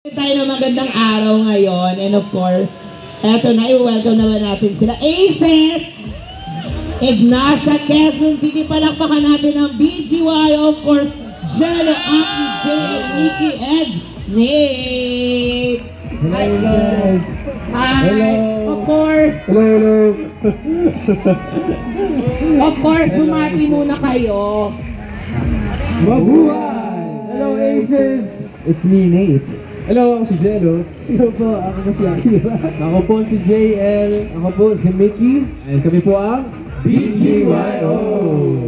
Tayo na magandang araw ngayon, and of course, eto na, i-welcome naman natin sila. Aces! Ignacia, Quezon City, palakpakan natin ang BGY, of course, Jello, Aki, Jay, Nikki, Ed, Nick! Hi, guys! Hi! Of course! Hello! Of course, bumati muna kayo. Mabuhay! Hello, Aces! It's me, Nate. Hello, ako si Jello. Hello po, ako po si Akira. Ako po si JL. Ako po si Mickey. And kami po ang BGYO.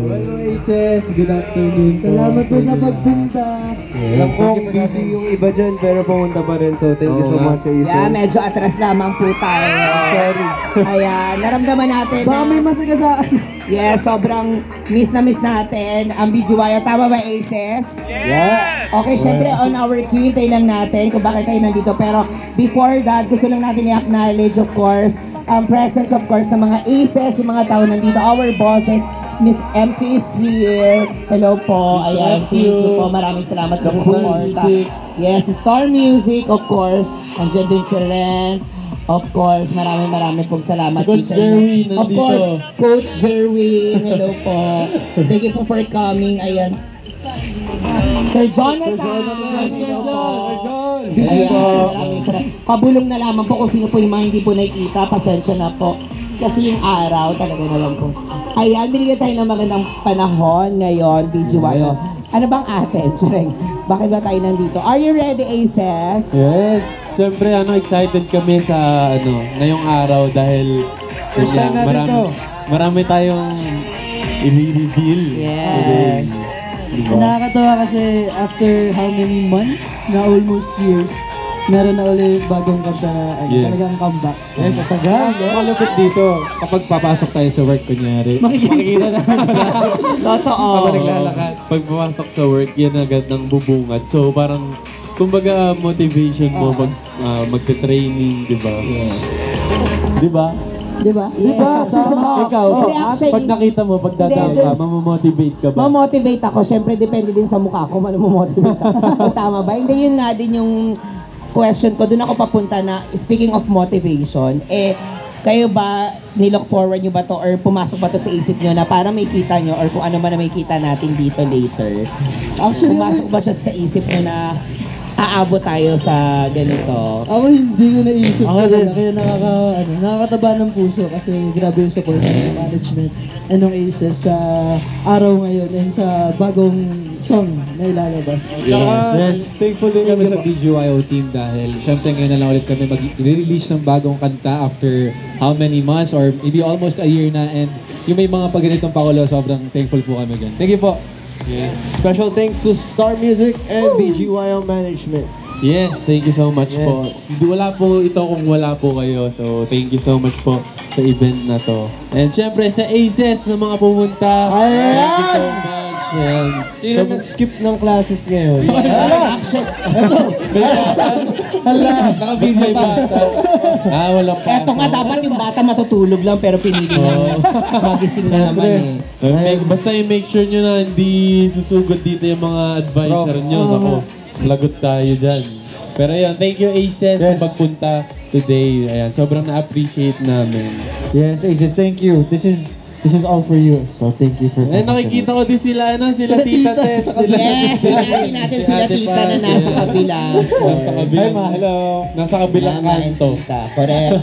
Hello, Aces. Good afternoon po. Salamat po sa pagpunta. Alam ko, busy yung iba dyan, pero pumunta pa rin. So, thank you so much, Aces. Yeah, medyo atras lamang po tayo. Sorry. Ayan, naramdaman natin Baka may masagasaan. Yes, sobrang miss natin ang BGY. Tama ba, Aces? Yeah. Okay, syempre on our queue, hintay lang natin kung bakit tayo nandito. Pero before that, gusto lang natin i-acknowledge, of course, ang presence, of course, sa mga Aces, yung mga tao nandito, our bosses. Miss MP is here. Hello po. Ayan, thank you po. Maraming salamat po sa suporta. Yes, Star Music, of course. Andiyan din si Renz. Of course, maraming pong salamat. Si Coach Jerwin, Of nandito. course, Coach Jerwin, hello po. Thank you po for coming. Ayan. Sir Jonathan. Hello po. Ayan, maraming salamat. Pabulong na lamang po kung sino po yung mga hindi po nakikita. Pasensya na po. Kasi yung araw, talaga na lang po. Ayan, binigyan tayo ng magandang panahon ngayon, BGYO. Ano bang atin? Tsareng, bakit ba tayo nandito? Are you ready, Aces? Yes. Siyempre, excited kami sa, ngayong araw dahil marami tayong i-reveal. Yes. Diba? Nakakatawa kasi after how many months na almost years, meron na ulit bagong kanta na talagang comeback. Yes, tagal. Malupit dito. Kapag papasok tayo sa work, kunyari, makikita na. Totoo. Kapag naglalakad. Pag papasok sa work, yan agad ng bubungad. So, parang, kumbaga, motivation mo magte-training, di ba? Di ba? Di ba? Yes. Ikaw, Hindi, actually, pag nakita mo, pagdadaan ka, mamomotivate ka ba? mamotivate ako. Siyempre, depende din sa mukha ko. Mamotivate ako. Tama ba? Hindi, yun nga din yung question ko. Doon ako papunta na, speaking of motivation, kayo ba, nilook forward nyo ba to or pumasok ba to sa isip nyo na para may kita nyo or kung ano man na may kita natin dito later? Actually, pumasok ba siya sa isip nyo na aabot tayo sa ganito? Ako hindi ko naisip kaya nakakataba ng puso kasi grabe yung support ng management and ng Aces sa araw ngayon and sa bagong song na ilalabas. Yes. Thankful din kami sa BGYO team dahil syempre ngayon na lang ulit kami mag-release ng bagong kanta after how many months or maybe almost a year na, and yung may mga pagganitong pakulo, sobrang thankful po kami dyan. Thank you po! Yes. Special thanks to Star Music and BGYO Management. Yes, thank you so much po. Wala po ito kung wala po kayo. So, thank you so much po sa event na to. And syempre sa Aces na mga pumunta. Thank you so much. Ayan. Sino nag-skip ng classes ngayon? Nakabigay bata. Walang pasok. Eto nga, dapat yung bata matutulog lang pero pinili na magising na naman Basta i-make sure nyo na hindi susugod dito yung mga advisor nyo. Ako, lagot tayo dyan. Pero ayan, thank you Aces sa pagpunta today. Ayan, sobrang na-appreciate namin. Yes, Aces, thank you. This is all for you. So thank you for Nakikita ko din sila, sila Tita Tess. Yes, hanapin natin sila tita na nasa kabila. Nasa kabilang, Hello. Nasa kabilang kanto. Correct.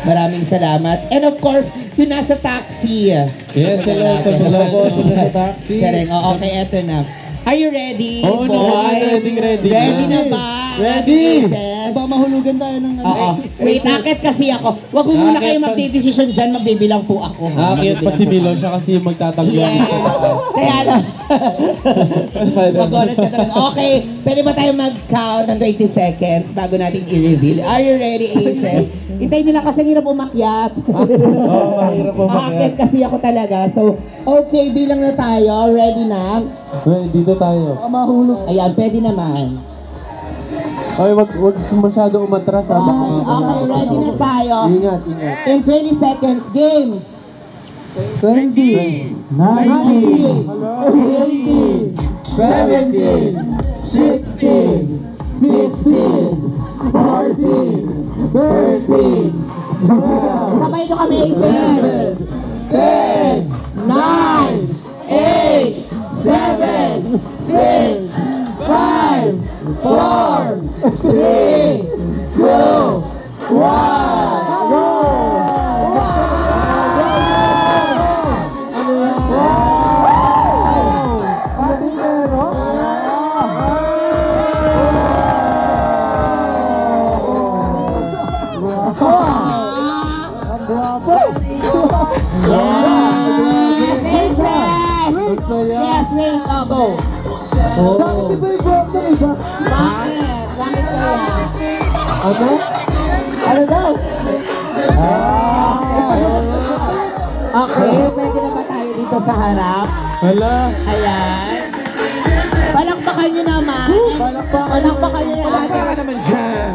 Maraming salamat. And of course, yung nasa taxi. Yes, hello po. Sila sa taxi. Sareng, okay, eto na. Are you ready, Oo boys? naman, ready. Ready na ba? Ready. Aces? Ba mahulugan tayo ng Oo. Wait, akit kasi ako. Wag mo muna kayo magdidesisyon dyan, magbibilang po ako. Nakakiyat pa si Milo, siya kasi yung magtatagyan. Yes. Kaya lang. Mag-honest ka talaga. Okay, pwede ba tayo mag-count ng 20 seconds bago natin i-reveal? Are you ready, Aces? Hintayin nyo lang kasi hirap umakyat. Mahirap po Akit kasi ako talaga. So, okay, bilang na tayo. Ready na? Dito tayo. mahulog. Ayan, pwede naman. Ay, wag masyado umatras. Okay, ready na tayo. Ingat. In 20 seconds, game. 20, 19, 19, 18, 17, 16, Sabay nyo kami, Aces. 10, 9, 8, 7, 6, 5, 4, 3, 2, 1, go! Yes, wait, go. Bakit? Bakit kaya? Ano daw? Okay, pwede na ba tayo dito sa harap? Hala. Ayan. Palakpakan nyo naman. Palakpakan nyo naman. naman dyan.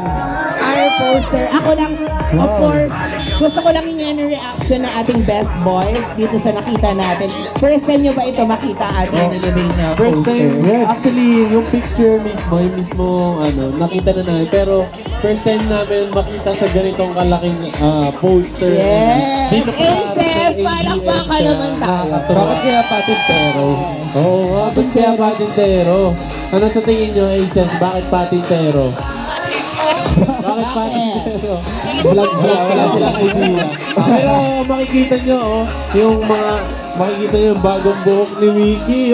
Our poster. Ako lang, of course, gusto ko lang yung reaction ng ating best boys dito sa nakita natin. First time nyo ba ito makita ating nilibig na First poster? time, actually, yung picture mismo, yung mismo, nakita na namin. Pero, first time namin makita sa ganitong kalaking poster. Yes! Dito pa Aces, palakpakan naman tayo. Bakit kaya patintero? Oo, bakit kaya patintero? Ano sa tingin nyo, Aces? Bakit patintero? Bakit patintero? Vlog pala sila idea. Pero makikita nyo, makikita nyo yung bagong buhok ni Mickey,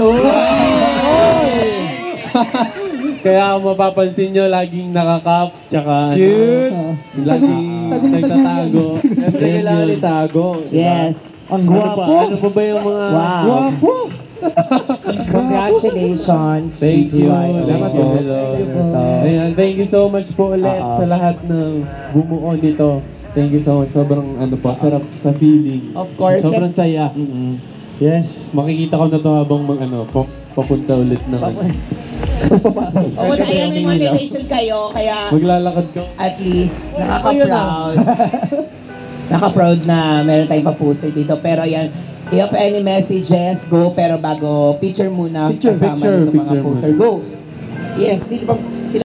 Kaya kung mapapansin nyo, laging nakakap, tsaka laging nagtatago. Siyempre kailangan itago. Yes. Ang gwapo. Ano pa ba yung mga... Wow. Gwapo. Congratulations. Thank you. BGYO. Salamat po. Ayan, thank you so much po ulit sa lahat ng bumuo nito. Thank you so much. Sobrang sarap sa feeling. Of course. Sobrang saya. Yes. Makikita ko na to habang papunta ulit na. Kaya may motivation kayo, kaya Maglalakad ko. at least nakaka-proud. Naka-proud na meron tayong pa-poster dito. Pero yan, if any messages, go. Pero bago, picture muna kasama nito mga picture poster. Go! Yes, sino bang